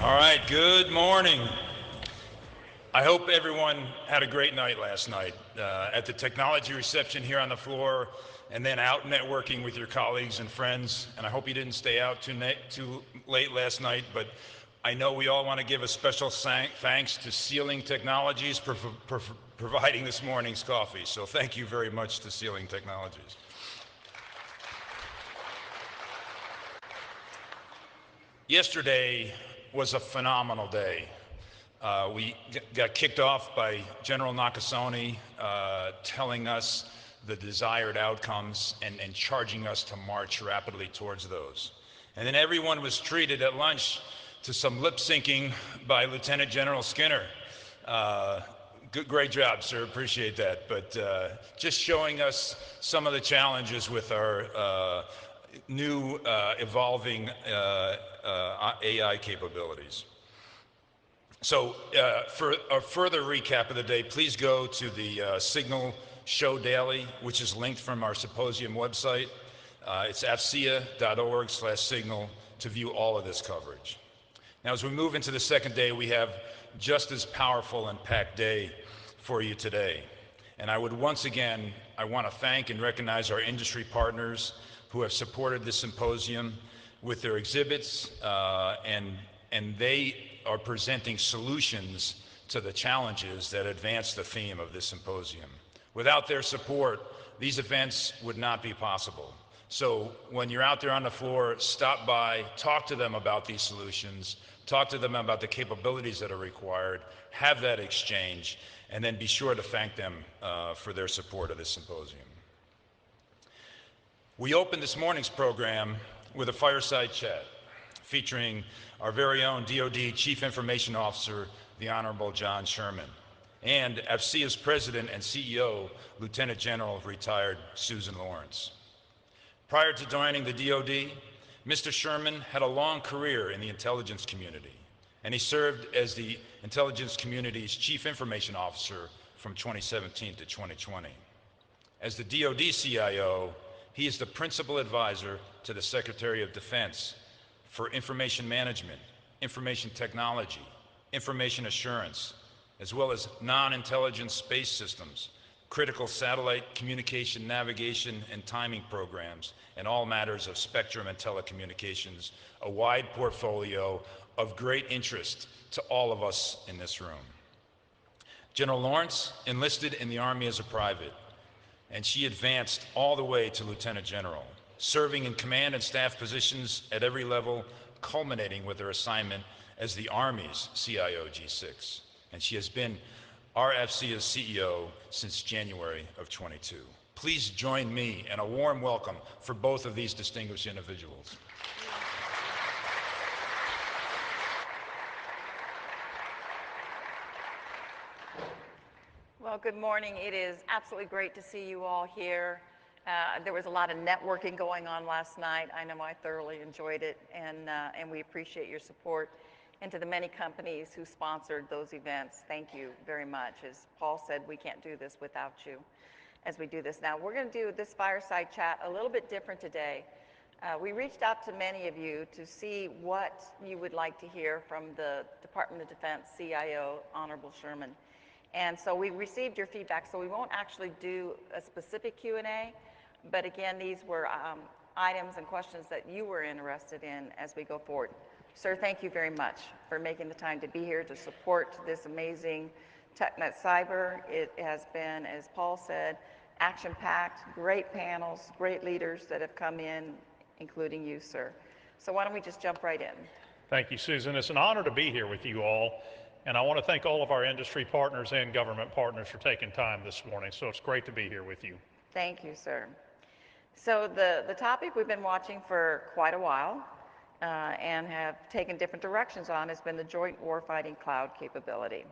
All right, good morning. I hope everyone had a great night last night at the technology reception here on the floor and then out networking with your colleagues and friends. And I hope you didn't stay out too late last night, but I know we all want to give a special thanks to Ceiling Technologies for providing this morning's coffee. So thank you very much to Ceiling Technologies. Yesterday was a phenomenal day. We got kicked off by General Nakasone telling us the desired outcomes and charging us to march rapidly towards those. And then everyone was treated at lunch to some lip syncing by Lieutenant General Skinner. Great job, sir, appreciate that. But just showing us some of the challenges with our new evolving AI capabilities. So for a further recap of the day, please go to the Signal Show Daily, which is linked from our symposium website. It's afcia.org/signal to view all of this coverage. Now, as we move into the second day, we have just as powerful and packed day for you today. And I want to thank and recognize our industry partners who have supported this symposium with their exhibits, and they are presenting solutions to the challenges that advance the theme of this symposium. Without their support, these events would not be possible. So when you're out there on the floor, stop by, talk to them about these solutions, talk to them about the capabilities that are required, have that exchange, and then be sure to thank them for their support of this symposium. We opened this morning's program with a fireside chat featuring our very own DoD Chief Information Officer, the Honorable John Sherman, and AFCEA's President and CEO, Lieutenant General retired Susan Lawrence. Prior to joining the DoD, Mr. Sherman had a long career in the intelligence community, and he served as the intelligence community's Chief Information Officer from 2017 to 2020. As the DoD CIO, he is the principal advisor to the Secretary of Defense for information management, information technology, information assurance, as well as non-intelligence space systems, critical satellite communication, navigation, and timing programs, and all matters of spectrum and telecommunications, a wide portfolio of great interest to all of us in this room. General Lawrence enlisted in the Army as a private, and she advanced all the way to Lieutenant General, serving in command and staff positions at every level, culminating with her assignment as the Army's CIO G6. And she has been our AFCEA's CEO since January of 22. Please join me in a warm welcome for both of these distinguished individuals. Well, good morning. It is absolutely great to see you all here. There was a lot of networking going on last night. I know I thoroughly enjoyed it, and we appreciate your support. And to the many companies who sponsored those events, thank you very much. As Paul said, we can't do this without you as we do this. Now, we're going to do this fireside chat a little bit different today. We reached out to many of you to see what you would like to hear from the Department of Defense CIO, Honorable Sherman. And so we received your feedback, so we won't actually do a specific Q&A, but again, these were items and questions that you were interested in as we go forward. Sir, thank you very much for making the time to be here to support this amazing TechNet Cyber. It has been, as Paul said, action-packed, great panels, great leaders that have come in, including you, sir. So why don't we just jump right in? Thank you, Susan. It's an honor to be here with you all. And I want to thank all of our industry partners and government partners for taking time this morning. So it's great to be here with you. Thank you, sir. So the topic we've been watching for quite a while and have taken different directions on has been the Joint Warfighting Cloud capability.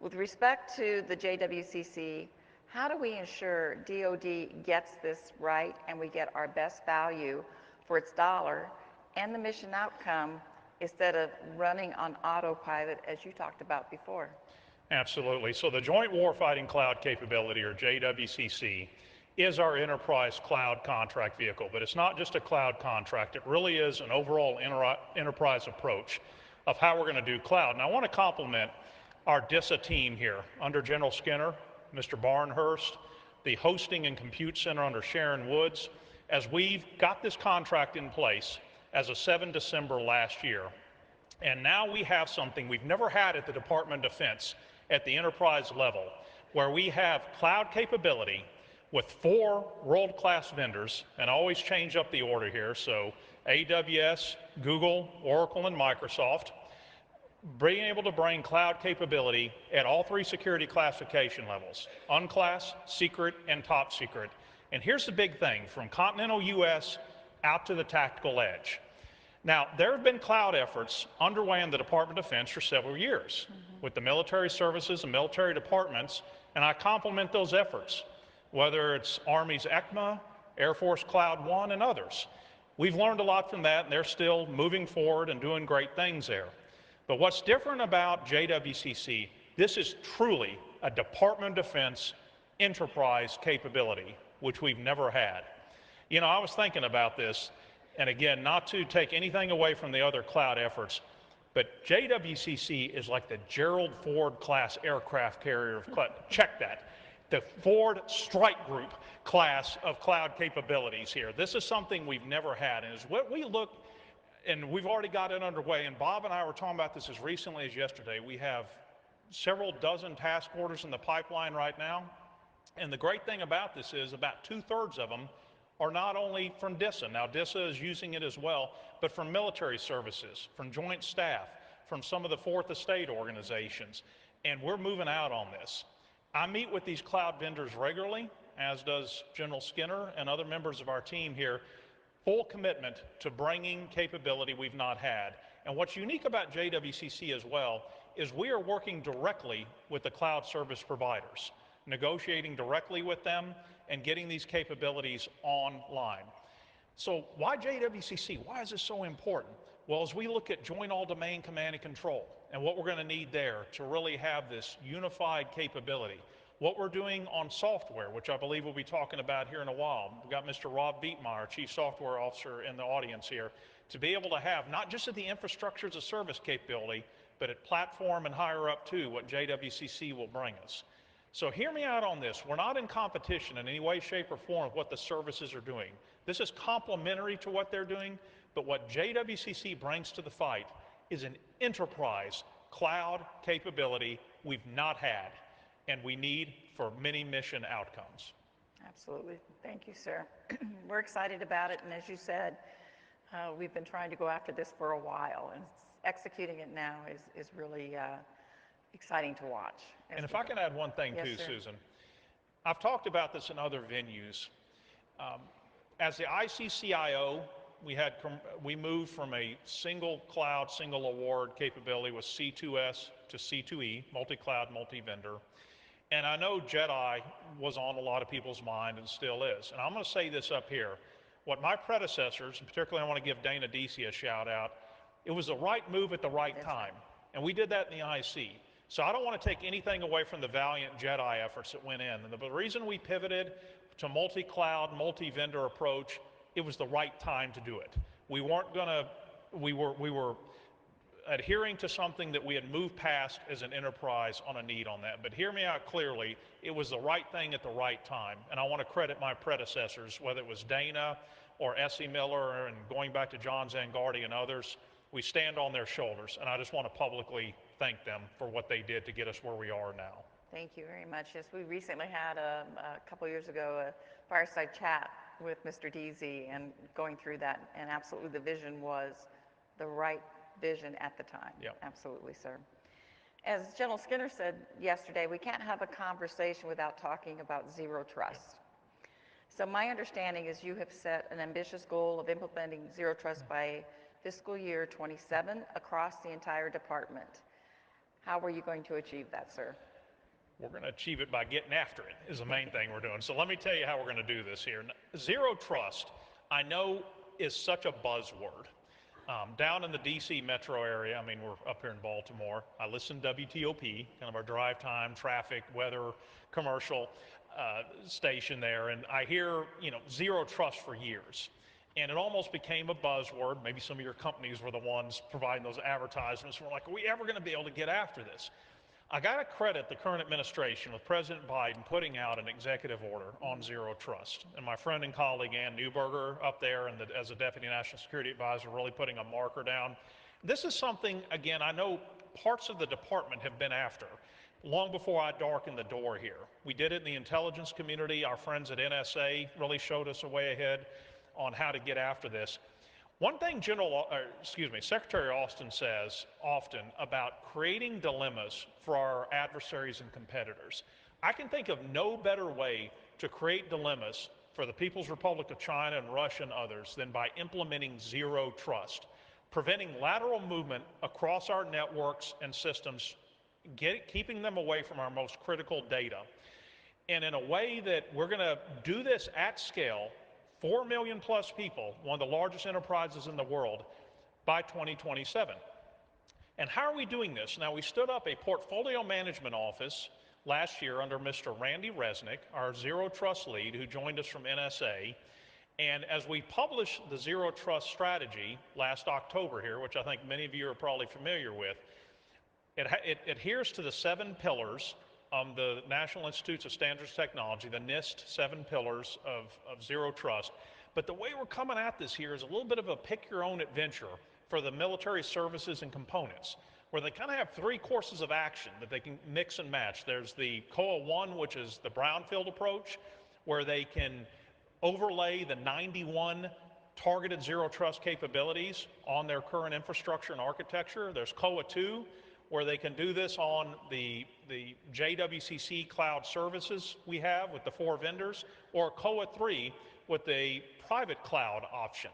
With respect to the JWCC, how do we ensure DoD gets this right and we get our best value for its dollar and the mission outcome instead of running on autopilot, as you talked about before? Absolutely. So the Joint Warfighting Cloud capability, or JWCC, is our enterprise cloud contract vehicle. But it's not just a cloud contract. It really is an overall enterprise approach of how we're going to do cloud. And I want to compliment our DISA team here under General Skinner, Mr. Barnhurst, the hosting and compute center under Sharon Woods, as we've got this contract in place as of 7 December last year. And now we have something we've never had at the Department of Defense at the enterprise level, where we have cloud capability with 4 world-class vendors, and I always change up the order here, so AWS, Google, Oracle, and Microsoft, being able to bring cloud capability at all 3 security classification levels, unclass, secret, and top secret. And here's the big thing, from continental US out to the tactical edge. Now, there have been cloud efforts underway in the Department of Defense for several years with the military services and military departments, and I compliment those efforts, whether it's Army's ECMA, Air Force Cloud One, and others. We've learned a lot from that, and they're still moving forward and doing great things there. But what's different about JWCC, this is truly a Department of Defense enterprise capability, which we've never had. You know, I was thinking about this, and again, not to take anything away from the other cloud efforts, but JWCC is like the Gerald Ford class aircraft carrier of cloud. Check that. The Ford Strike Group class of cloud capabilities here. This is something we've never had, and is what we look, and we've already got it underway, and Bob and I were talking about this as recently as yesterday. We have several dozen task orders in the pipeline right now, and the great thing about this is about 2/3 of them are not only from DISA. Now, DISA is using it as well, but from military services, from joint staff, from some of the Fourth Estate organizations, and we're moving out on this. I meet with these cloud vendors regularly, as does General Skinner and other members of our team here, full commitment to bringing capability we've not had. And what's unique about JWCC as well is we are working directly with the cloud service providers, negotiating directly with them and getting these capabilities online. So why JWCC? Why is this so important? Well, as we look at joint all-domain command and control and what we're going to need there to really have this unified capability, what we're doing on software, which I believe we'll be talking about here in a while. We've got Mr. Rob Beatmeyer, Chief Software Officer, in the audience here, to be able to have not just at the infrastructure as a service capability, but at platform and higher up too, what JWCC will bring us. So hear me out on this. We're not in competition in any way, shape, or form with what the services are doing. This is complementary to what they're doing, but what JWCC brings to the fight is an enterprise cloud capability we've not had and we need for many mission outcomes. Absolutely. Thank you, sir. We're excited about it, and as you said, we've been trying to go after this for a while, and executing it now is really exciting to watch. And if I can add one thing too, sir. Susan, I've talked about this in other venues. As the ICCIO, we moved from a single cloud, single award capability with C2S to C2E, multi-cloud, multi-vendor. And I know JEDI was on a lot of people's mind and still is. And I'm going to say this up here. What my predecessors, and particularly I want to give Dana Deasy a shout out, it was the right move at the right time. And we did that in the IC. So I don't want to take anything away from the valiant JEDI efforts that went in. And the reason we pivoted to multi-cloud, multi-vendor approach, it was the right time to do it. We weren't going to, we were adhering to something that we had moved past as an enterprise on a need on that. But hear me out clearly, it was the right thing at the right time. And I want to credit my predecessors, whether it was Dana or Essie Miller and going back to John Zangardi and others. We stand on their shoulders, and I just want to publicly thank them for what they did to get us where we are now. Thank you very much. Yes, we recently had a couple years ago a fireside chat with Mr. Deasy and going through that, and absolutely the vision was the right vision at the time. Yep. Absolutely, sir. As General Skinner said yesterday, we can't have a conversation without talking about zero trust. So my understanding is you have set an ambitious goal of implementing zero trust by fiscal year 27 across the entire department. How are you going to achieve that, sir? We're going to achieve it by getting after it is the main thing we're doing. So let me tell you how we're going to do this here. Zero trust, I know, is such a buzzword. Down in the DC metro area, I mean, we're up here in Baltimore, I listen to WTOP, kind of our drive time, traffic, weather, commercial station there, and I hear, zero trust for years. And it almost became a buzzword. Maybe some of your companies were the ones providing those advertisements. We're like, are we ever going to be able to get after this? I got to credit the current administration with President Biden putting out an executive order on zero trust. And my friend and colleague Ann Neuberger up there and as a Deputy National Security Advisor really putting a marker down. This is something, again, I know parts of the department have been after long before I darkened the door here. We did it in the intelligence community. Our friends at NSA really showed us a way ahead on how to get after this. One thing Secretary Austin says often about creating dilemmas for our adversaries and competitors. I can think of no better way to create dilemmas for the People's Republic of China and Russia and others than by implementing zero trust, preventing lateral movement across our networks and systems, keeping them away from our most critical data. And in a way that we're going to do this at scale, 4 million plus people, one of the largest enterprises in the world, by 2027. And how are we doing this? Now, we stood up a portfolio management office last year under Mr. Randy Resnick, our Zero Trust lead, who joined us from NSA. And as we published the Zero Trust strategy last October here, which I think many of you are probably familiar with, it adheres to the 7 pillars the National Institutes of Standards and Technology, the NIST 7 pillars of zero trust. But the way we're coming at this here is a little bit of a pick your own adventure for the military services and components, where they kind of have 3 courses of action that they can mix and match. There's the COA 1, which is the brownfield approach, where they can overlay the 91 targeted zero trust capabilities on their current infrastructure and architecture. There's COA 2, where they can do this on the JWCC cloud services we have with the 4 vendors, or COA 3 with the private cloud option,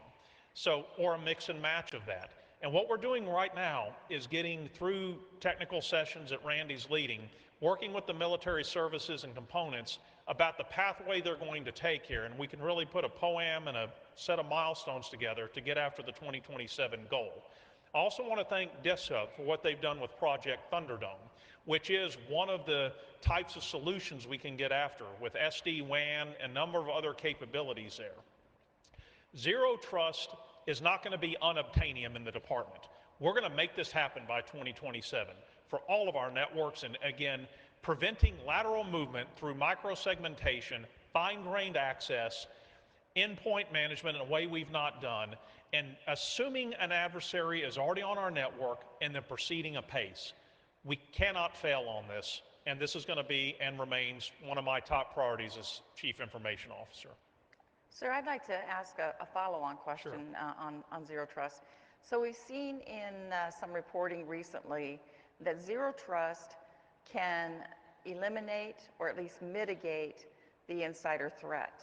or a mix and match of that. And what we're doing right now is getting through technical sessions at Randy's leading, working with the military services and components about the pathway they're going to take here, and we can really put a POAM and a set of milestones together to get after the 2027 goal. I also want to thank DISA for what they've done with Project Thunderdome, which is one of the types of solutions we can get after with SD-WAN and a number of other capabilities there. Zero trust is not going to be unobtainium in the department. We're going to make this happen by 2027 for all of our networks, and again, preventing lateral movement through microsegmentation, fine-grained access, endpoint management in a way we've not done, and assuming an adversary is already on our network and then proceeding apace. We cannot fail on this, and this is going to be and remains one of my top priorities as Chief Information Officer. Sir, I'd like to ask a follow-on question. Sure. On zero trust. So we've seen in some reporting recently that zero trust can eliminate or at least mitigate the insider threat,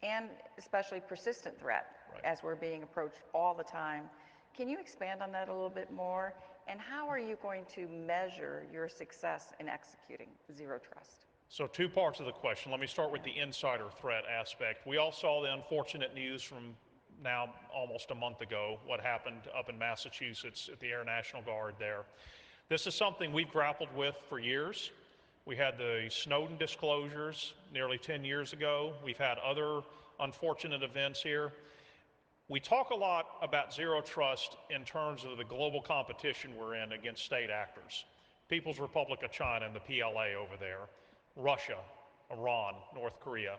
and especially persistent threat, right, as we're being approached all the time. Can you expand on that a little bit more? And how are you going to measure your success in executing zero trust? So 2 parts of the question. Let me start with the insider threat aspect. We all saw the unfortunate news from now almost a month ago, what happened up in Massachusetts at the Air National Guard there. This is something we've grappled with for years. We had the Snowden disclosures nearly 10 years ago. We've had other unfortunate events here. We talk a lot about zero trust in terms of the global competition we're in against state actors. People's Republic of China and the PLA over there, Russia, Iran, North Korea.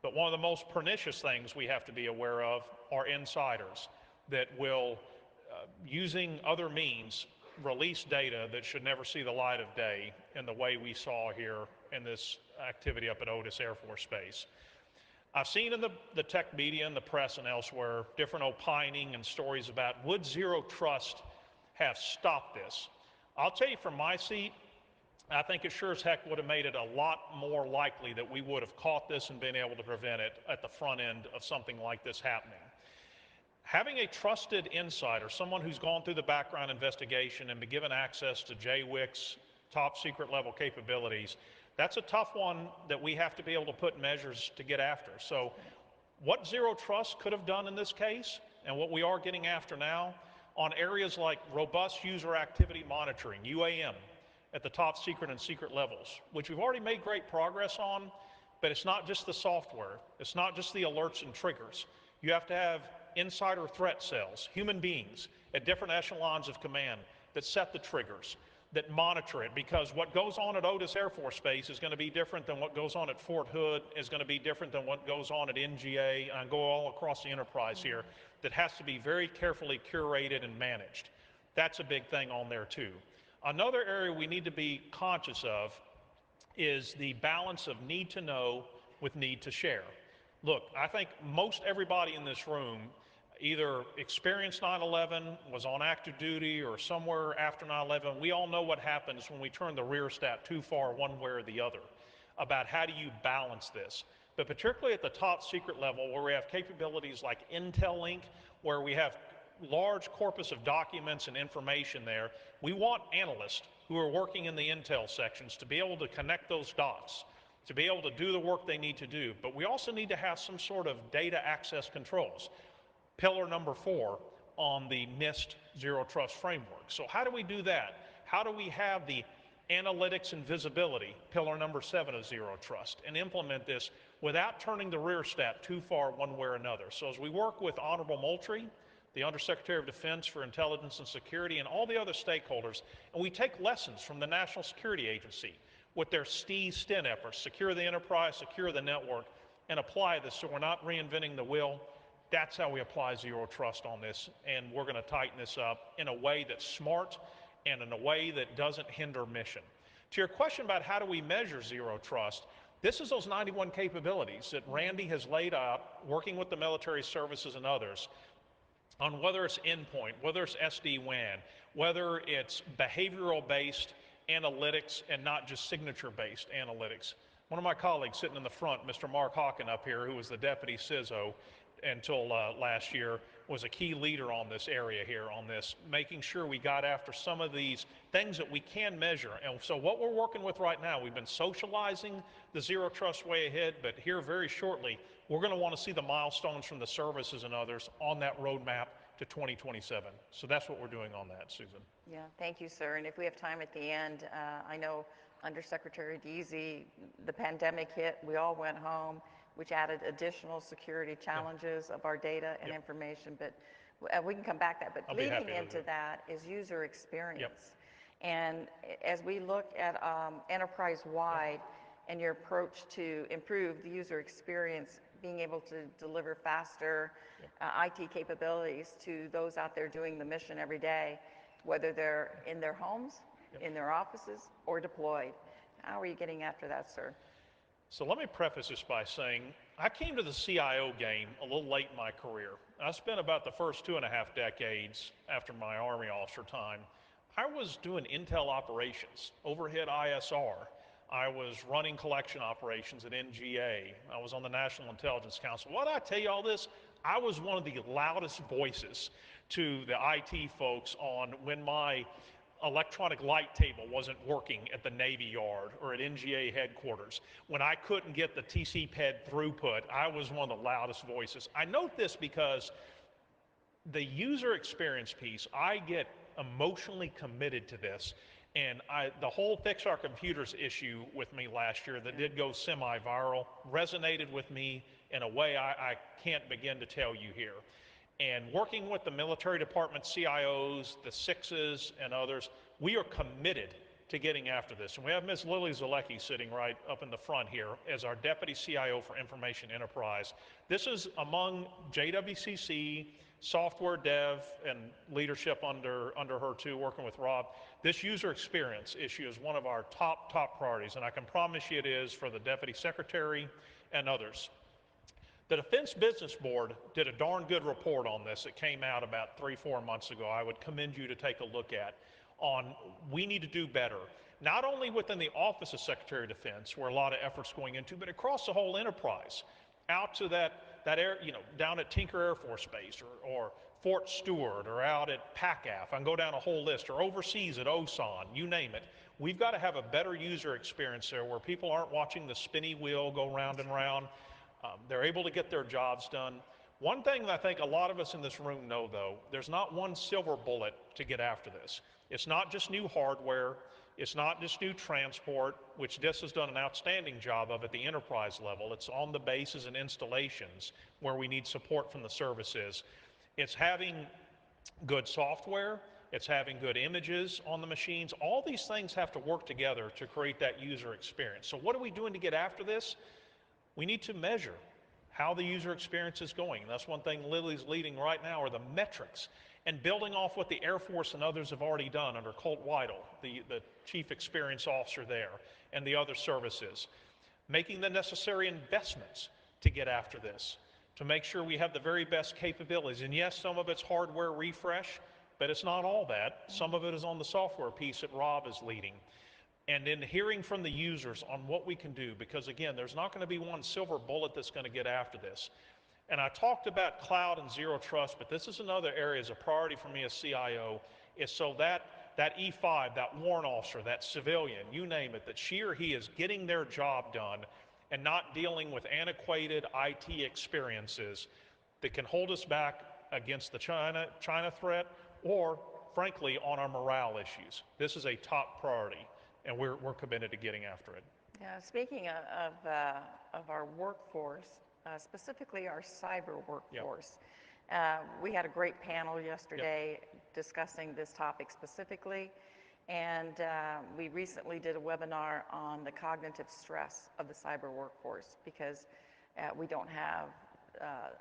But one of the most pernicious things we have to be aware of are insiders that will, using other means, release data that should never see the light of day in the way we saw here in this activity up at Otis Air Force Base. I've seen in the tech media and the press and elsewhere different opining and stories about would zero trust have stopped this? I'll tell you from my seat, I think it sure as heck would have made it a lot more likely that we would have caught this and been able to prevent it at the front end of something like this happening. Having a trusted insider, someone who's gone through the background investigation and been given access to JWIC's top secret level capabilities, that's a tough one that we have to be able to put measures to get after. So what zero trust could have done in this case, and what we are getting after now, on areas like robust user activity monitoring, UAM, at the top secret and secret levels, which we've already made great progress on, but it's not just the software, it's not just the alerts and triggers. You have to have insider threat cells, human beings at different echelons of command that set the triggers, that monitor it, because what goes on at Otis Air Force Base is going to be different than what goes on at Fort Hood, is going to be different than what goes on at NGA, and go all across the enterprise here, that has to be very carefully curated and managed. That's a big thing on there too. Another area we need to be conscious of is the balance of need to know with need to share. Look, I think most everybody in this room either experienced 9/11, was on active duty, or somewhere after 9/11. We all know what happens when we turn the rear stat too far one way or the other, about how do you balance this. But particularly at the top secret level, where we have capabilities like Intel Link, where we have large corpus of documents and information there, we want analysts who are working in the Intel sections to be able to connect those dots, to be able to do the work they need to do. But we also need to have some sort of data access controls. Pillar number 4 on the NIST Zero Trust framework. So how do we do that? How do we have the analytics and visibility, pillar number 7 of Zero Trust, and implement this without turning the rear stat too far one way or another? So as we work with Honorable Moultrie, the Undersecretary of Defense for Intelligence and Security, and all the other stakeholders, and we take lessons from the National Security Agency with their STEAM efforts, secure the enterprise, secure the network, and apply this so we're not reinventing the wheel. That's how we apply Zero Trust on this, and we're going to tighten this up in a way that's smart and in a way that doesn't hinder mission. To your question about how do we measure Zero Trust, this is those 91 capabilities that Randy has laid out, working with the military services and others, on whether it's endpoint, whether it's SD-WAN, whether it's behavioral-based analytics and not just signature-based analytics. One of my colleagues sitting in the front, Mr. Mark Hawken up here, who was the deputy CISO until last year, was a key leader on this area here, on this, making sure we got after some of these things that we can measure. And so what we're working with right now, we've been socializing the Zero Trust way ahead, but here very shortly, we're going to want to see the milestones from the services and others on that roadmap to 2027. So that's what we're doing on that, Susan. Yeah, thank you, sir. And if we have time at the end, I know Undersecretary Deasy, the pandemic hit, we all went home, which added additional security challenges of our data and information, but we can come back to that. But leading into that is user experience. And as we look at enterprise-wide and your approach to improve the user experience, being able to deliver faster IT capabilities to those out there doing the mission every day, whether they're in their homes, in their offices, or deployed. How are you getting after that, sir? So let me preface this by saying I came to the CIO game a little late in my career. I spent about the first 2.5 decades after my Army officer time. I was doing intel operations, overhead ISR. I was running collection operations at NGA. I was on the National Intelligence Council. Why did I tell you all this? I was one of the loudest voices to the IT folks on when my electronic light table wasn't working at the Navy Yard or at NGA headquarters. When I couldn't get the TC-PED throughput, I was one of the loudest voices. I note this because the user experience piece, I get emotionally committed to this. And the whole Fix Our Computers issue with me last year that did go semi-viral resonated with me in a way I can't begin to tell you here. And working with the military department CIOs, the sixes, and others, we are committed to getting after this. And we have Ms. Lily Zalecki sitting right up in the front here as our Deputy CIO for Information Enterprise. This is among JWCC, software dev, and leadership under her too, working with Rob. This user experience issue is one of our top priorities, and I can promise you it is for the Deputy Secretary and others. The Defense Business Board did a darn good report on this. It came out about 3-4 months ago. I would commend you to take a look at on we need to do better, not only within the Office of Secretary of Defense, where a lot of effort's going into, but across the whole enterprise, out to that air, down at Tinker Air Force Base or Fort Stewart or out at PACAF. I can go down a whole list, or overseas at OSAN, you name it. We've got to have a better user experience there where people aren't watching the spinny wheel go round and round. They're able to get their jobs done. One thing that I think a lot of us in this room know, though, there's not one silver bullet to get after this. It's not just new hardware. It's not just new transport, which DIS has done an outstanding job of at the enterprise level. It's on the bases and installations where we need support from the services. It's having good software, it's having good images on the machines. All these things have to work together to create that user experience. So what are we doing to get after this? We need to measure how the user experience is going. And that's one thing Lily's leading right now are the metrics. And building off what the Air Force and others have already done under Colt Weidel, the Chief Experience Officer there, and the other services. Making the necessary investments to get after this, to make sure we have the very best capabilities. And yes, some of it's hardware refresh, but it's not all that. Some of it is on the software piece that Rob is leading. And then hearing from the users on what we can do, because again, there's not going to be one silver bullet that's going to get after this. And I talked about cloud and zero trust, but this is another area as a priority for me as CIO, is so that E5, that warrant officer, that civilian, you name it, that she or he is getting their job done and not dealing with antiquated IT experiences that can hold us back against the China threat or, frankly, on our morale issues. This is a top priority, and we're committed to getting after it. Yeah, speaking of our workforce, specifically our cyber workforce, we had a great panel yesterday discussing this topic specifically, and we recently did a webinar on the cognitive stress of the cyber workforce because we don't have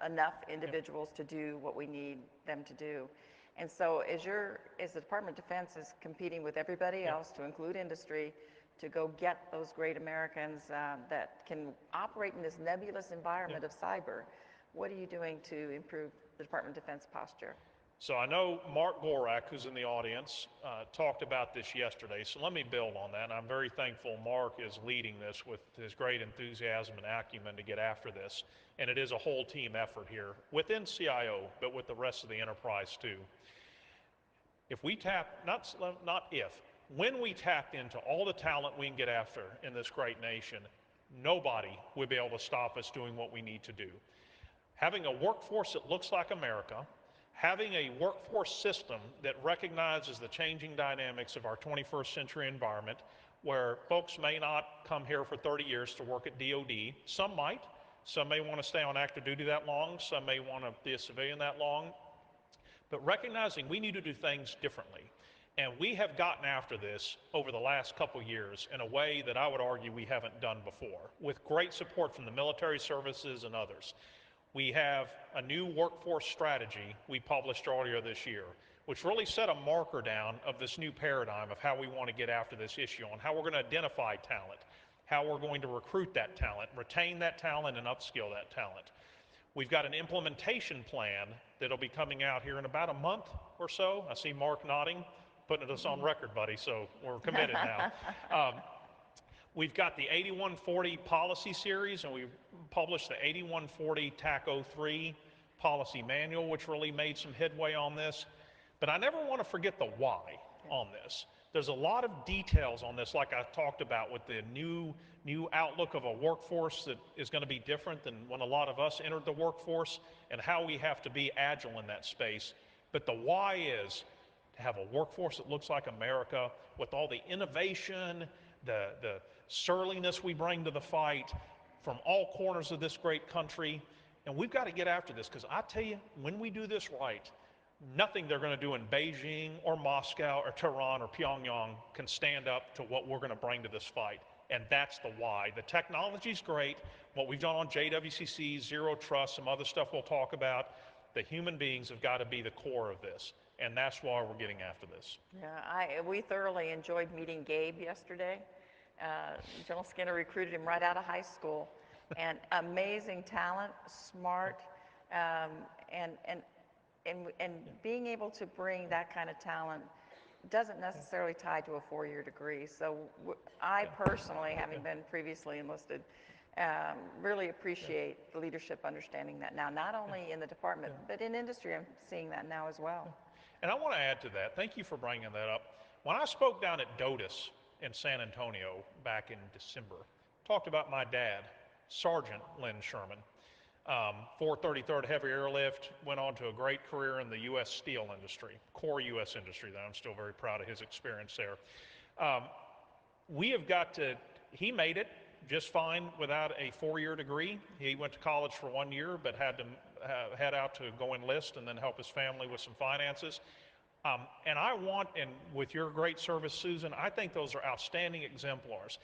enough individuals to do what we need them to do. And so as the Department of Defense is competing with everybody else to include industry to go get those great Americans that can operate in this nebulous environment of cyber, what are you doing to improve the Department of Defense posture? So I know Mark Gorak, who's in the audience, talked about this yesterday, so let me build on that. And I'm very thankful Mark is leading this with his great enthusiasm and acumen to get after this. And it is a whole team effort here within CIO, but with the rest of the enterprise too. If we tap, when we tapped into all the talent we can get after in this great nation, nobody would be able to stop us doing what we need to do. Having a workforce that looks like America, having a workforce system that recognizes the changing dynamics of our 21st century environment, where folks may not come here for 30 years to work at DOD. Some might. Some may want to stay on active duty that long. Some may want to be a civilian that long. But recognizing we need to do things differently. And we have gotten after this over the last couple years in a way that I would argue we haven't done before, with great support from the military services and others. We have a new workforce strategy we published earlier this year, which really set a marker down of this new paradigm of how we want to get after this issue, on how we're going to identify talent, how we're going to recruit that talent, retain that talent, and upskill that talent. We've got an implementation plan that'll be coming out here in about a month or so. I see Mark nodding, putting us on record, buddy, so we're committed now. We've got the 8140 policy series, and we published the 8140 TAC 03 policy manual, which really made some headway on this. But I never want to forget the why on this. There's a lot of details on this, like I talked about with the new outlook of a workforce that is going to be different than when a lot of us entered the workforce, and how we have to be agile in that space. But the why is to have a workforce that looks like America with all the innovation, the surliness we bring to the fight from all corners of this great country. And we've got to get after this, because I tell you, when we do this right, nothing they're going to do in Beijing or Moscow or Tehran or Pyongyang can stand up to what we're going to bring to this fight. And that's the why. The technology's great. What we've done on JWCC, Zero Trust, some other stuff we'll talk about. The human beings have got to be the core of this. And that's why we're getting after this. Yeah, we thoroughly enjoyed meeting Gabe yesterday. General Skinner recruited him right out of high school. And amazing talent, smart, and being able to bring that kind of talent doesn't necessarily tie to a four-year degree. So I personally, having been previously enlisted, really appreciate the leadership understanding that now, not only in the department, but in industry. I'm seeing that now as well. And I want to add to that. Thank you for bringing that up. When I spoke down at DOTUS in San Antonio back in December, talked about my dad, Sergeant Lynn Sherman, 433rd Heavy Airlift, went on to a great career in the U.S. steel industry, core U.S. industry, that I'm still very proud of his experience there. we have got to, he made it just fine without a 4-year degree. He went to college for 1 year, but had to head out to go enlist and then help his family with some finances. And I want, and with your great service, Susan, I think those are outstanding exemplars.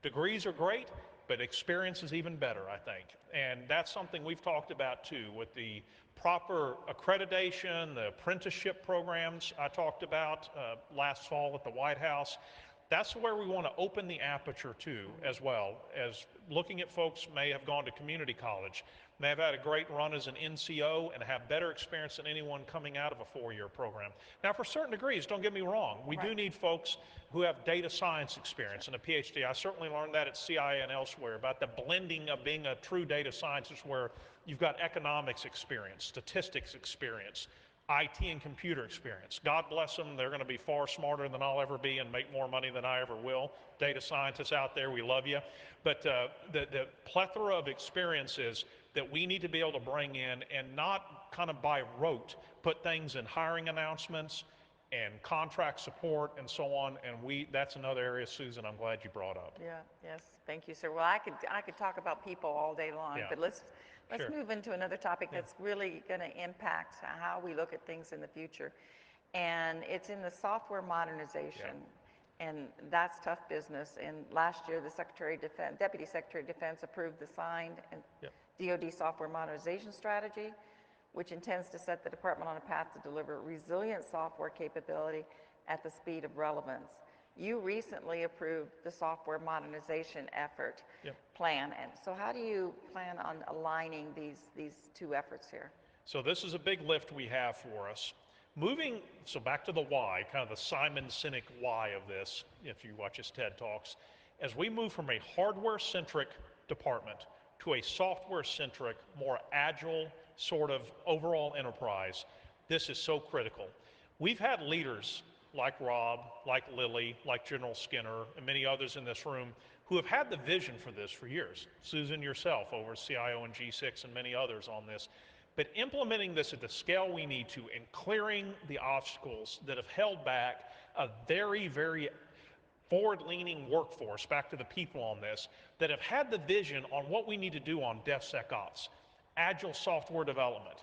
Degrees are great, but experience is even better, I think. And that's something we've talked about too, with the proper accreditation, the apprenticeship programs I talked about last fall at the White House. That's where we want to open the aperture to, as well as looking at folks may have gone to community college, may have had a great run as an NCO and have better experience than anyone coming out of a 4-year program. Now, for certain degrees, don't get me wrong, we do need folks who have data science experience and a PhD. I certainly learned that at CIA and elsewhere about the blending of being a true data scientist, where you've got economics experience, statistics experience, IT and computer experience. God bless them, they're going to be far smarter than I'll ever be and make more money than I ever will. Data scientists out there, we love you. But the plethora of experiences that we need to be able to bring in, and not kind of by rote put things in hiring announcements and contract support and so on. And that's another area, Susan, I'm glad you brought up. Yeah, yes, thank you, sir. Well, I could talk about people all day long, but let's move into another topic that's really going to impact how we look at things in the future. And it's in the software modernization. And that's tough business. And last year, the Deputy Secretary of Defense approved the signed DoD software modernization strategy, which intends to set the department on a path to deliver resilient software capability at the speed of relevance. You recently approved the software modernization effort plan. And so how do you plan on aligning these two efforts here? So this is a big lift we have for us. So back to the why, kind of the Simon Sinek why of this, if you watch his TED Talks, as we move from a hardware-centric department to a software-centric, more agile sort of overall enterprise, this is so critical. We've had leaders like Rob, like Lily, like General Skinner, and many others in this room who have had the vision for this for years. Susan, yourself over CIO and G6 and many others on this. But implementing this at the scale we need to and clearing the obstacles that have held back a very, very forward-leaning workforce, back to the people on this, that have had the vision on what we need to do on DevSecOps, agile software development.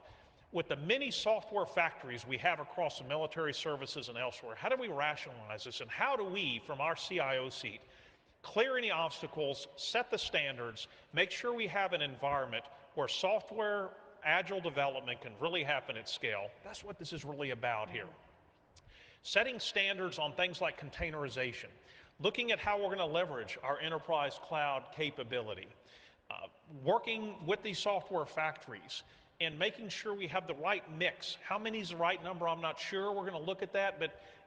With the many software factories we have across the military services and elsewhere, how do we rationalize this, and how do we, from our CIO seat, clear any obstacles, set the standards, make sure we have an environment where software agile development can really happen at scale? That's what this is really about here. Setting standards on things like containerization, looking at how we're going to leverage our enterprise cloud capability, working with these software factories, and making sure we have the right mix. How many is the right number? I'm not sure. We're going to look at that,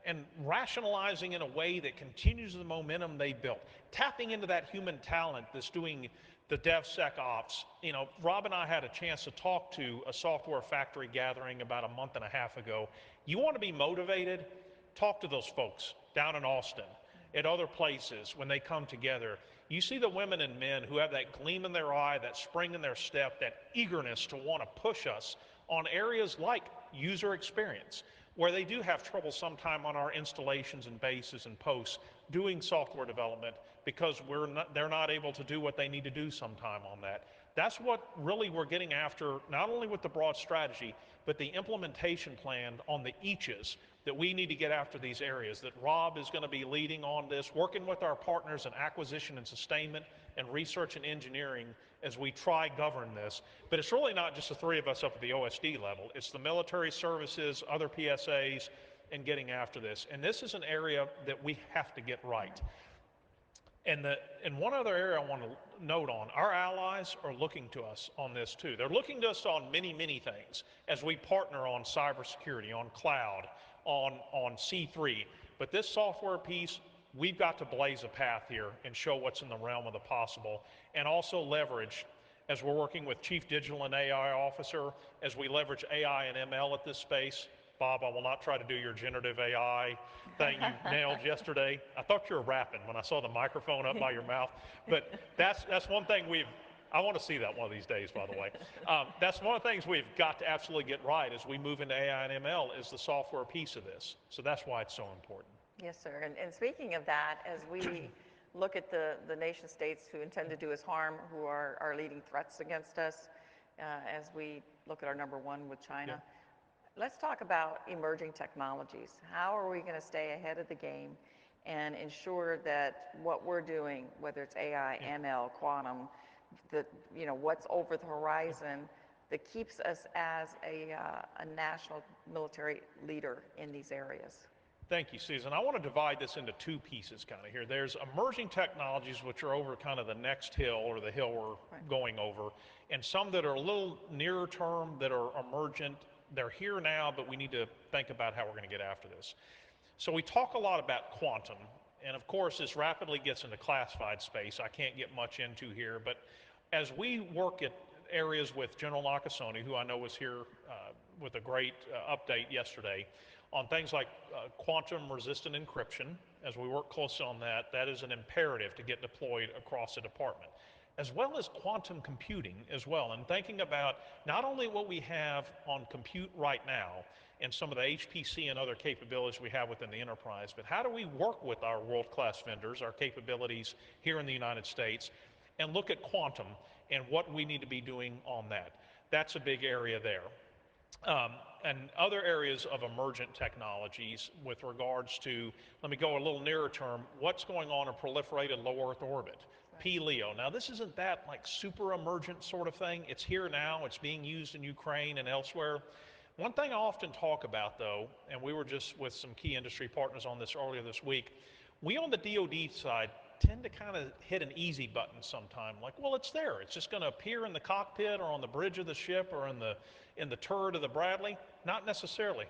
and rationalizing in a way that continues the momentum they built. Tapping into that human talent that's doing the DevSecOps. You know, Rob and I had a chance to talk to a software factory gathering about a month and a half ago. You want to be motivated? Talk to those folks down in Austin, at other places when they come together. You see the women and men who have that gleam in their eye, that spring in their step, that eagerness to want to push us on areas like user experience, where they do have trouble sometime on our installations and bases and posts doing software development because they're not able to do what they need to do sometime on that. That's what really we're getting after, not only with the broad strategy, but the implementation plan on the eaches that we need to get after these areas, that Rob is going to be leading on this, working with our partners in acquisition and sustainment and research and engineering as we try govern this. But it's really not just the three of us up at the OSD level. It's the military services, other PSAs, and getting after this. And this is an area that we have to get right. And one other area I want to note on, our allies are looking to us on this too. They're looking to us on many, many things as we partner on cybersecurity, on cloud, on C3. But this software piece, we've got to blaze a path here and show what's in the realm of the possible, and also leverage, as we're working with Chief Digital and AI Officer, as we leverage AI and ML at this space. Bob, I will not try to do your generative AI thing you nailed yesterday. I thought you were rapping when I saw the microphone up by your mouth. But that's one thing I want to see that one of these days, by the way. That's one of the things we've got to absolutely get right as we move into AI and ML, is the software piece of this. So that's why it's so important. Yes, sir. And speaking of that, as we look at the nation states who intend to do us harm, who are leading threats against us, as we look at our number one with China. Yeah. Let's talk about emerging technologies. How are we going to stay ahead of the game and ensure that what we're doing, whether it's AI, ML, quantum, what's over the horizon, that keeps us as a national military leader in these areas? Thank you, Susan. I want to divide this into two pieces kind of here. There's emerging technologies, which are over kind of the next hill or the hill we're going over, and some that are a little nearer term that are emergent. They're here now, but we need to think about how we're going to get after this. So we talk a lot about quantum, and of course this rapidly gets into classified space. I can't get much into here, but as we work at areas with General Nakasone, who I know was here with a great update yesterday, on things like quantum resistant encryption, as we work closely on that, that is an imperative to get deployed across the department, as well as quantum computing as well, and thinking about not only what we have on compute right now and some of the HPC and other capabilities we have within the enterprise, but how do we work with our world-class vendors, our capabilities here in the United States, and look at quantum and what we need to be doing on that. That's a big area there. And other areas of emergent technologies with regards to, let me go a little nearer term, what's going on in proliferated low Earth orbit, PLEO. Now this isn't that like super emergent sort of thing. It's here now, it's being used in Ukraine and elsewhere. One thing I often talk about though, and we were just with some key industry partners on this earlier this week, we on the DoD side tend to kind of hit an easy button sometime, like, well, it's there. It's just going to appear in the cockpit or on the bridge of the ship or in the turret of the Bradley. Not necessarily.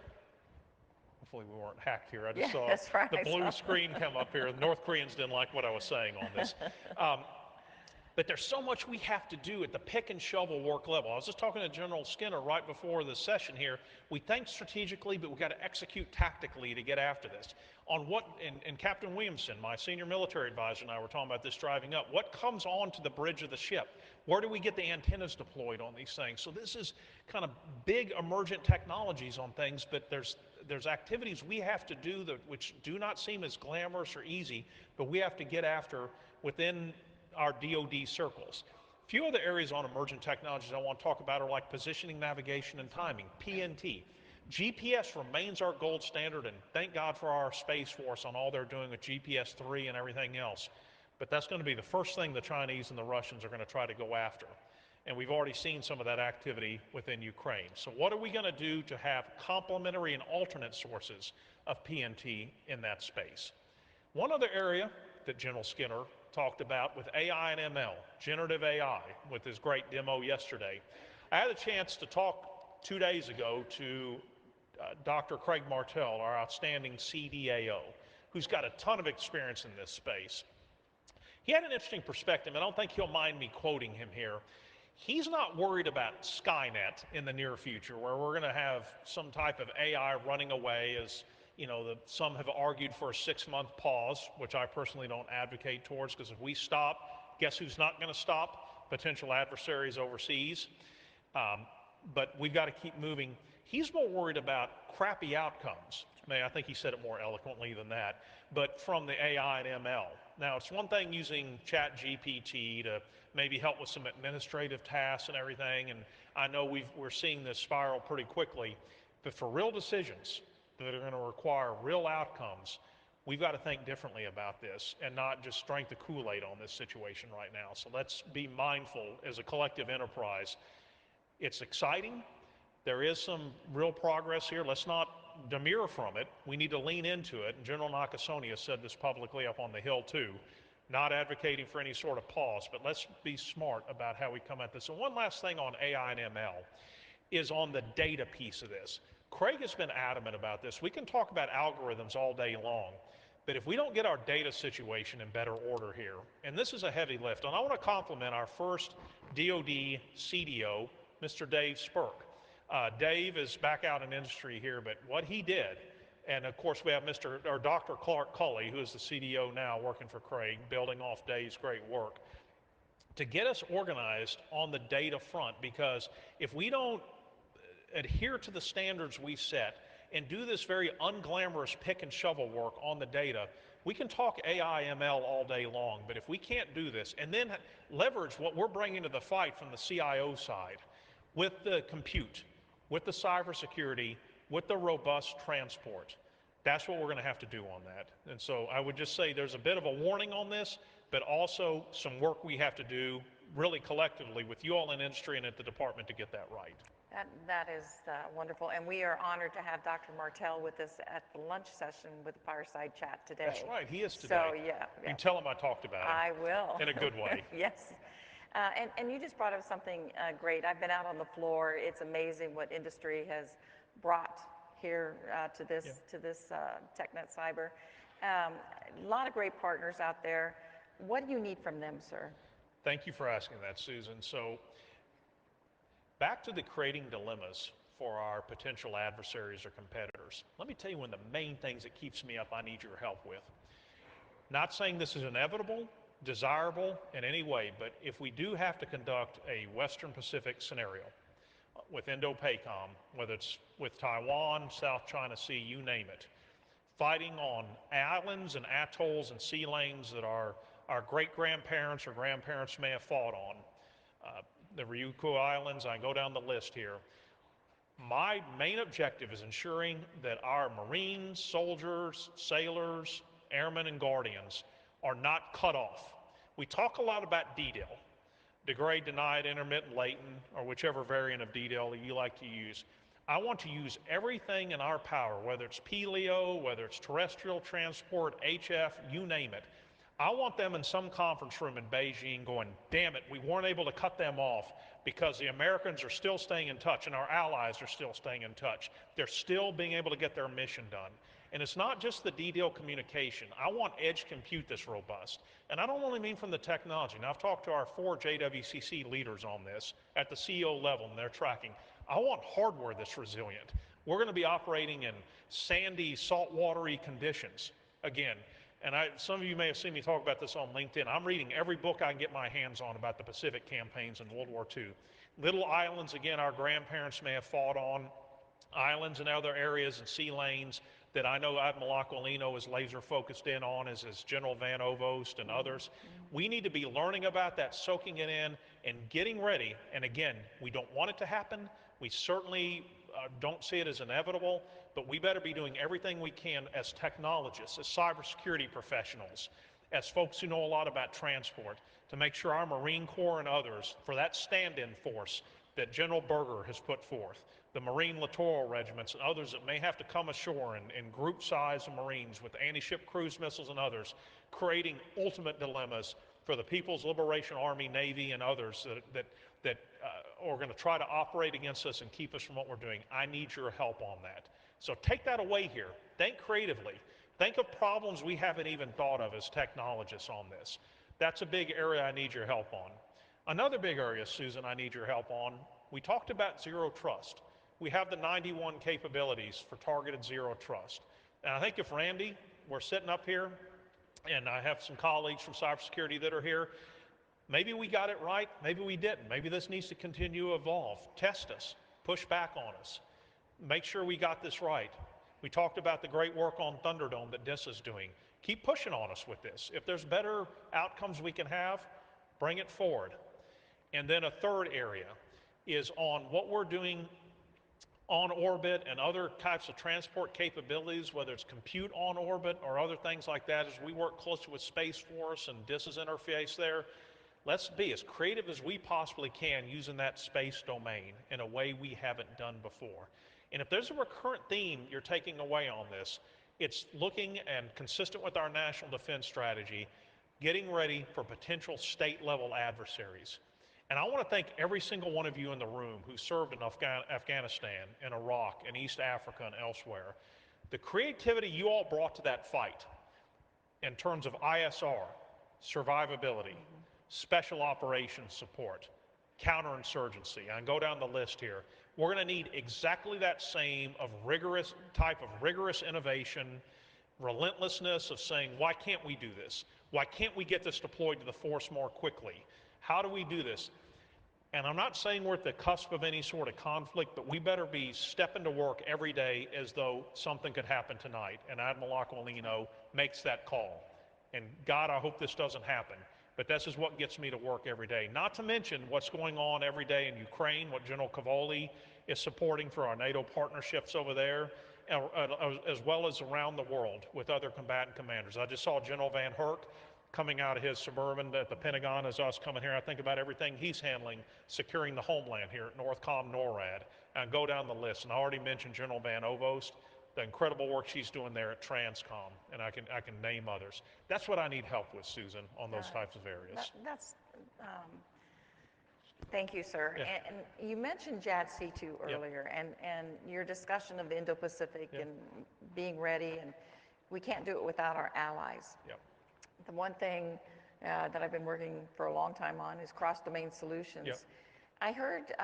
Hopefully we weren't hacked here. I just saw the blue screen come up here. The North Koreans didn't like what I was saying on this. But there's so much we have to do at the pick and shovel work level. I was just talking to General Skinner right before the session here. We think strategically, but we've got to execute tactically to get after this. On what, and Captain Williamson, my senior military advisor, and I were talking about this driving up, what comes onto the bridge of the ship? Where do we get the antennas deployed on these things? So this is kind of big emergent technologies on things, but there's activities we have to do that which do not seem as glamorous or easy, but we have to get after within our DoD circles. A few other areas on emergent technologies I want to talk about are like positioning, navigation, and timing, PNT. GPS remains our gold standard, and thank God for our Space Force on all they're doing with GPS 3 and everything else. But that's going to be the first thing the Chinese and the Russians are going to try to go after. And we've already seen some of that activity within Ukraine. So what are we going to do to have complementary and alternate sources of PNT in that space? One other area that General Skinner talked about with AI and ML, generative AI, with his great demo yesterday. I had a chance to talk 2 days ago to Dr. Craig Martell, our outstanding CDAO, who's got a ton of experience in this space. He had an interesting perspective, and I don't think he'll mind me quoting him here. He's not worried about Skynet in the near future, where we're going to have some type of AI running away, as you know, some have argued for a 6-month pause, which I personally don't advocate towards, because if we stop, guess who's not going to stop? Potential adversaries overseas. But we've got to keep moving. He's more worried about crappy outcomes. I think he said it more eloquently than that, but from the AI and ML. Now, it's one thing using ChatGPT to maybe help with some administrative tasks and everything, and I know we're seeing this spiral pretty quickly, but for real decisions that are going to require real outcomes, we've got to think differently about this and not just drink the Kool-Aid on this situation right now. So let's be mindful as a collective enterprise. It's exciting. There is some real progress here. Let's not demur from it. We need to lean into it. And General Nakasone has said this publicly up on the Hill too, not advocating for any sort of pause, but let's be smart about how we come at this. And one last thing on AI and ML is on the data piece of this. Craig has been adamant about this. We can talk about algorithms all day long, but if we don't get our data situation in better order here, and this is a heavy lift, and I want to compliment our first DoD CDO, Mr. Dave Spurk. Dave is back out in industry here, but what he did, and of course we have Dr. Clark Culley, who is the CDO now working for Craig, building off Dave's great work, to get us organized on the data front, because if we don't adhere to the standards we set and do this very unglamorous pick and shovel work on the data, We can talk AI, ML all day long, but if we can't do this and then leverage what we're bringing to the fight from the CIO side with the compute, with the cybersecurity, with the robust transport, that's what we're going to have to do on that. And so I would just say there's a bit of a warning on this, but also some work we have to do really collectively with you all in industry and at the department to get that right. That is wonderful, and we are honored to have Dr. Martell with us at the lunch session with the Fireside Chat today. That's right, he is today. So, yeah. You can tell him I talked about him. I will. In a good way. Yes. And you just brought up something great. I've been out on the floor. It's amazing what industry has brought here to this TechNet Cyber. A lot of great partners out there. What do you need from them, sir? Thank you for asking that, Susan. So back to the creating dilemmas for our potential adversaries or competitors. Let me tell you one of the main things that keeps me up I need your help with. Not saying this is inevitable, desirable in any way, but if we do have to conduct a Western Pacific scenario with Indo-PACOM, whether it's with Taiwan, South China Sea, you name it, fighting on islands and atolls and sea lanes that our great-grandparents or grandparents may have fought on, the Ryukyu Islands, I go down the list here. My main objective is ensuring that our Marines, soldiers, sailors, airmen, and guardians are not cut off. We talk a lot about DDIL, degrade, denied, intermittent, latent, or whichever variant of DDIL that you like to use. I want to use everything in our power, whether it's PLEO, whether it's terrestrial transport, HF, you name it. I want them in some conference room in Beijing going, damn it, we weren't able to cut them off because the Americans are still staying in touch and our allies are still staying in touch. They're still being able to get their mission done. And it's not just the DDIL communication. I want edge compute that's robust. And I don't only mean from the technology. Now, I've talked to our 4 JWCC leaders on this at the CEO level, and they're tracking. I want hardware that's resilient. We're going to be operating in sandy, saltwatery conditions. Again, and some of you may have seen me talk about this on LinkedIn. I'm reading every book I can get my hands on about the Pacific campaigns in World War II. Little islands, again, our grandparents may have fought on, islands and other areas and sea lanes that I know Admiral Aquilino is laser focused in on, as is General Van Ovost and others. We need to be learning about that, soaking it in, and getting ready. And again, we don't want it to happen. We certainly don't see it as inevitable, but we better be doing everything we can as technologists, as cybersecurity professionals, as folks who know a lot about transport, to make sure our Marine Corps and others, for that stand-in force that General Berger has put forth, the Marine Littoral Regiments and others that may have to come ashore in group size of Marines with anti-ship cruise missiles and others, creating ultimate dilemmas for the People's Liberation Army, Navy, and others that are going to try to operate against us and keep us from what we're doing. I need your help on that. So take that away here. Think creatively. Think of problems we haven't even thought of as technologists on this. That's a big area I need your help on. Another big area, Susan, I need your help on, we talked about zero trust. We have the 91 capabilities for targeted zero trust. And I think if Randy were sitting up here, and I have some colleagues from cybersecurity that are here, maybe we got it right, maybe we didn't. Maybe this needs to continue to evolve. Test us, push back on us, make sure we got this right. We talked about the great work on Thunderdome that DIS is doing. Keep pushing on us with this. If there's better outcomes we can have, bring it forward. And then a third area is on what we're doing on orbit and other types of transport capabilities, whether it's compute on orbit or other things like that, as we work closely with Space Force and DIS's interface there. Let's be as creative as we possibly can using that space domain in a way we haven't done before. And if there's a recurrent theme you're taking away on this, it's looking and consistent with our national defense strategy, getting ready for potential state-level adversaries. And I want to thank every single one of you in the room who served in Afghanistan, in Iraq, in East Africa, and elsewhere. The creativity you all brought to that fight in terms of ISR, survivability, special operations support, counterinsurgency, and go down the list here. We're going to need exactly that same type of rigorous innovation, relentlessness of saying, why can't we do this? Why can't we get this deployed to the force more quickly? How do we do this? And I'm not saying we're at the cusp of any sort of conflict, but we better be stepping to work every day as though something could happen tonight. And Admiral Aquilino makes that call. And God, I hope this doesn't happen. But this is what gets me to work every day. Not to mention what's going on every day in Ukraine, what General Cavoli is supporting for our NATO partnerships over there, as well as around the world with other combatant commanders. I just saw General Van Herk coming out of his Suburban at the Pentagon as us coming here. I think about everything he's handling, securing the homeland here at Northcom NORAD, and go down the list. And I already mentioned General Van Ovost, the incredible work she's doing there at Transcom, and I can name others. That's what I need help with, Susan, on those types of areas. Thank you, sir. Yeah. And you mentioned JADC2 earlier, and your discussion of the Indo-Pacific and being ready, and we can't do it without our allies. Yep. The one thing that I've been working for a long time on is cross-domain solutions. Yep. I heard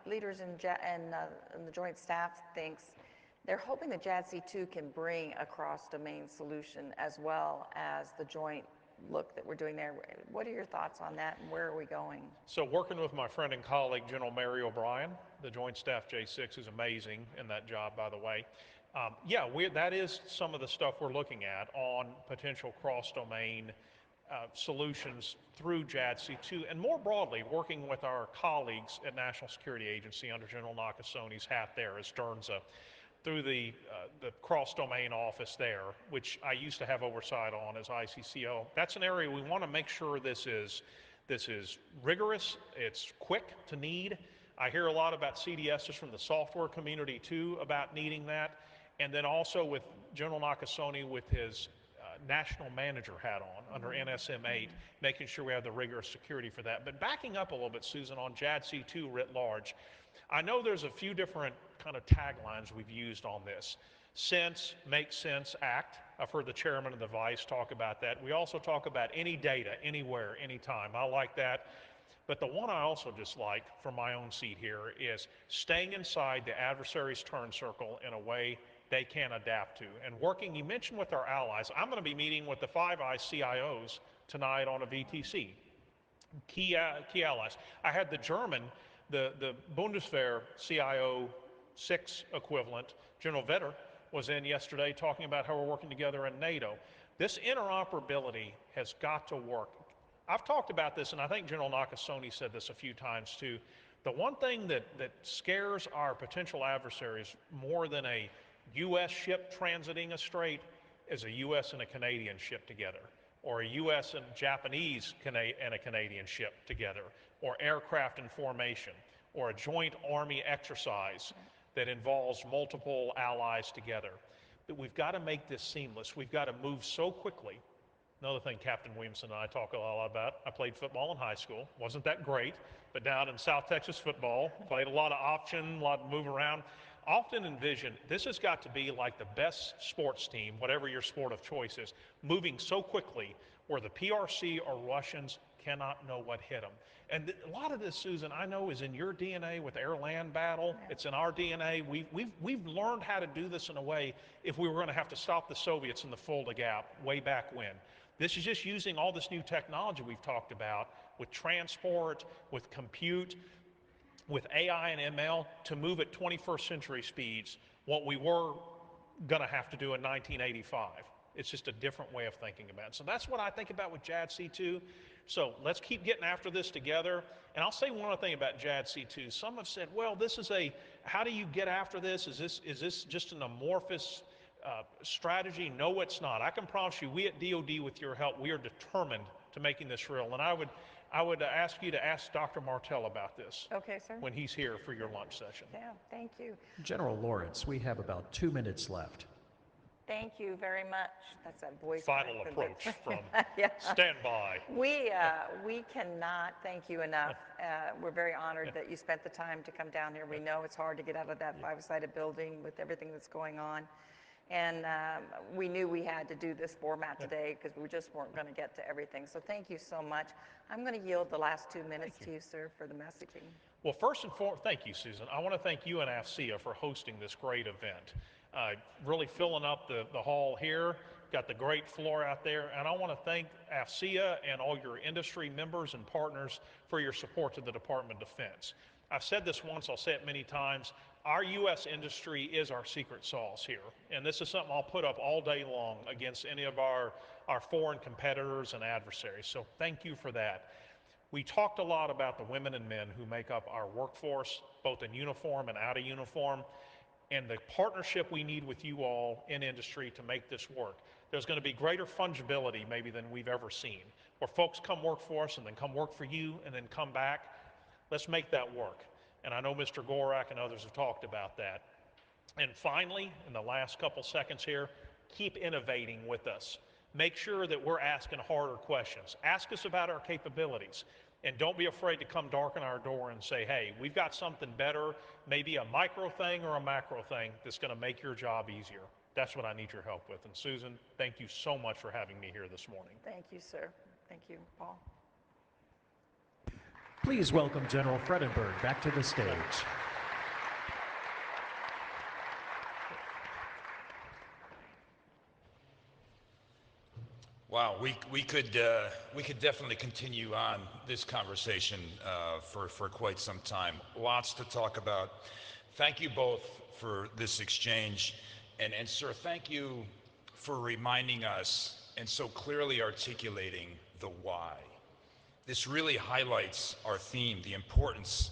leaders in the Joint Staff thinks they're hoping that JADC2 can bring a cross-domain solution as well as the joint look that we're doing there. What are your thoughts on that, and where are we going? So working with my friend and colleague, General Mary O'Brien, the Joint Staff J6 is amazing in that job, by the way. That is some of the stuff we're looking at on potential cross-domain solutions through JADC2, and more broadly, working with our colleagues at National Security Agency under General Nakasoni's hat there as Sternza, through the cross-domain office there, which I used to have oversight on as ICCO. That's an area we want to make sure this is rigorous, it's quick to need. I hear a lot about CDSs from the software community too about needing that. And then also with General Nakasoni with his national manager hat on under NSM 8, making sure we have the rigorous security for that. But backing up a little bit, Susan, on JADC2 writ large, I know there's a few different kind of taglines we've used on this. Sense, make sense, act. I've heard the chairman and the vice talk about that. We also talk about any data, anywhere, anytime. I like that. But the one I also just like from my own seat here is staying inside the adversary's turn circle in a way they can adapt to. And working, you mentioned with our allies, I'm going to be meeting with the Five Eyes CIOs tonight on a VTC. Key allies. I had the German, the Bundeswehr CIO 6 equivalent, General Vetter, was in yesterday talking about how we're working together in NATO. This interoperability has got to work. I've talked about this, and I think General Nakasoni said this a few times too. The one thing that scares our potential adversaries more than a U.S. ship transiting a strait is a U.S. and a Canadian ship together, or a U.S. and Japanese and a Canadian ship together, or aircraft in formation, or a joint Army exercise that involves multiple allies together. That we've got to make this seamless. We've got to move so quickly. Another thing Captain Williamson and I talk a lot about, I played football in high school. Wasn't that great, but down in South Texas football, played a lot of option, a lot of move around. Often envision, this has got to be like the best sports team, whatever your sport of choice is, moving so quickly where the PRC or Russians cannot know what hit them. And a lot of this, Susan, I know is in your DNA with air-land battle. It's in our DNA. We've learned how to do this in a way if we were going to have to stop the Soviets in the Fulda Gap way back when. This is just using all this new technology we've talked about with transport, with compute, with AI and ML to move at 21st century speeds, what we were going to have to do in 1985. It's just a different way of thinking about it. So that's what I think about with JADC2. So let's keep getting after this together. And I'll say one other thing about JADC2. Some have said, well, this is how do you get after this? Is this just an amorphous strategy? No, it's not. I can promise you, we at DoD, with your help, we are determined to making this real. And I would ask you to ask Dr. Martell about this. Okay, sir. When he's here for your lunch session. Yeah, thank you. General Lawrence, we have about 2 minutes left. Thank you very much. That's that voice. Final approach from stand by. We cannot thank you enough. We're very honored that you spent the time to come down here. We know it's hard to get out of that five-sided building with everything that's going on. And we knew we had to do this format today because we just weren't going to get to everything. So thank you so much. I'm going to yield the last 2 minutes to you, sir, for the messaging. Well, first and foremost, thank you, Susan. I want to thank you and AFCEA for hosting this great event. Really filling up the hall here, got the great floor out there, and I want to thank AFCEA and all your industry members and partners for your support to the Department of Defense. I've said this once, I'll say it many times, our U.S. industry is our secret sauce here, and this is something I'll put up all day long against any of our foreign competitors and adversaries, so thank you for that. We talked a lot about the women and men who make up our workforce, both in uniform and out of uniform, and the partnership we need with you all in industry to make this work. There's going to be greater fungibility maybe than we've ever seen, where folks come work for us and then come work for you and then come back. Let's make that work. And I know Mr. Gorak and others have talked about that. And finally, in the last couple seconds here, keep innovating with us. Make sure that we're asking harder questions. Ask us about our capabilities. And don't be afraid to come darken our door and say, hey, we've got something better, maybe a micro thing or a macro thing that's going to make your job easier. That's what I need your help with. And Susan, thank you so much for having me here this morning. Thank you, sir. Thank you, Paul. Please welcome General Fredenberg back to the stage. Wow, we could definitely continue on this conversation for quite some time. Lots to talk about. Thank you both for this exchange, and sir, thank you for reminding us and so clearly articulating the why. This really highlights our theme, the importance,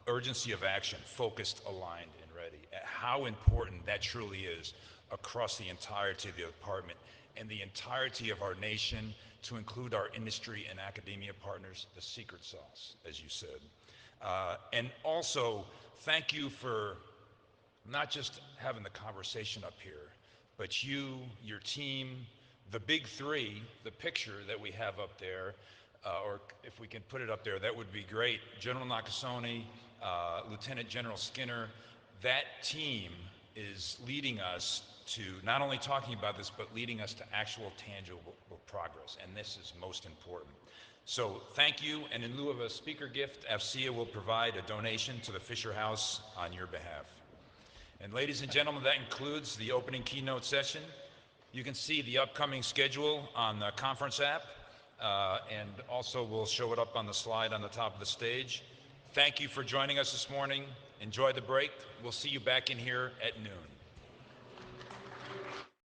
urgency of action, focused, aligned, and ready. How important that truly is across the entirety of the department and the entirety of our nation, to include our industry and academia partners, the secret sauce, as you said. And also, thank you for not just having the conversation up here, but you, your team, the big three, the picture that we have up there, or if we can put it up there, that would be great. General Nakasone, Lieutenant General Skinner, that team is leading us to not only talking about this, but leading us to actual tangible progress, and this is most important. So thank you, and in lieu of a speaker gift, AFCEA will provide a donation to the Fisher House on your behalf. And ladies and gentlemen, that includes the opening keynote session. You can see the upcoming schedule on the conference app, and also we'll show it up on the slide on the top of the stage. Thank you for joining us this morning. Enjoy the break. We'll see you back in here at noon.